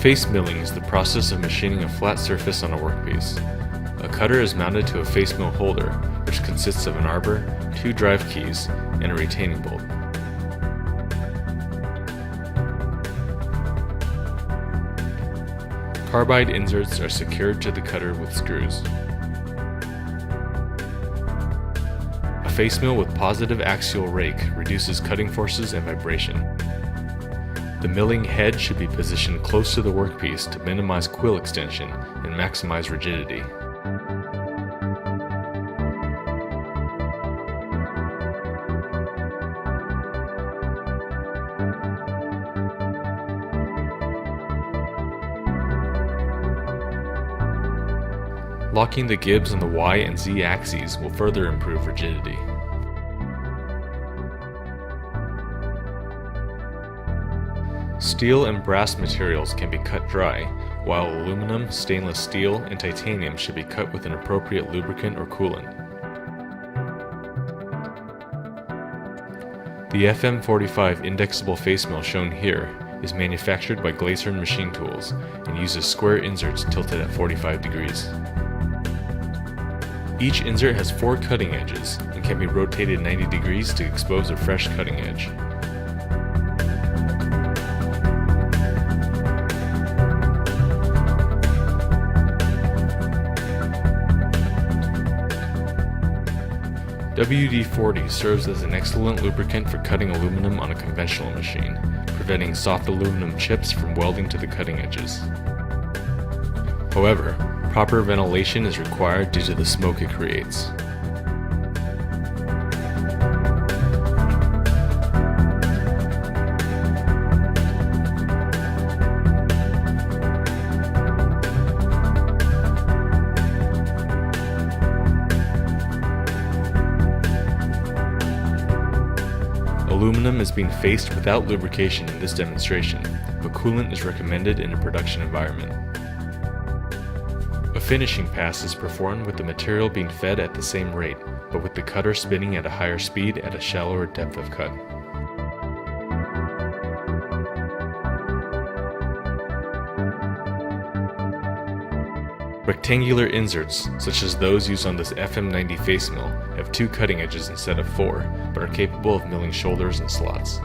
Face milling is the process of machining a flat surface on a workpiece. A cutter is mounted to a face mill holder, which consists of an arbor, 2 drive keys, and a retaining bolt. Carbide inserts are secured to the cutter with screws. A face mill with positive axial rake reduces cutting forces and vibration. The milling head should be positioned close to the workpiece to minimize quill extension and maximize rigidity. Locking the gibs on the Y and Z axes will further improve rigidity. Steel and brass materials can be cut dry, while aluminum, stainless steel, and titanium should be cut with an appropriate lubricant or coolant. The FM45 indexable face mill shown here is manufactured by Glasern Machine Tools and uses square inserts tilted at 45 degrees. Each insert has 4 cutting edges and can be rotated 90 degrees to expose a fresh cutting edge. WD-40 serves as an excellent lubricant for cutting aluminum on a conventional machine, preventing soft aluminum chips from welding to the cutting edges. However, proper ventilation is required due to the smoke it creates. Aluminum is being faced without lubrication in this demonstration, but coolant is recommended in a production environment. A finishing pass is performed with the material being fed at the same rate, but with the cutter spinning at a higher speed at a shallower depth of cut. Rectangular inserts, such as those used on this FM90 face mill, have 2 cutting edges instead of 4, but are capable of milling shoulders and slots.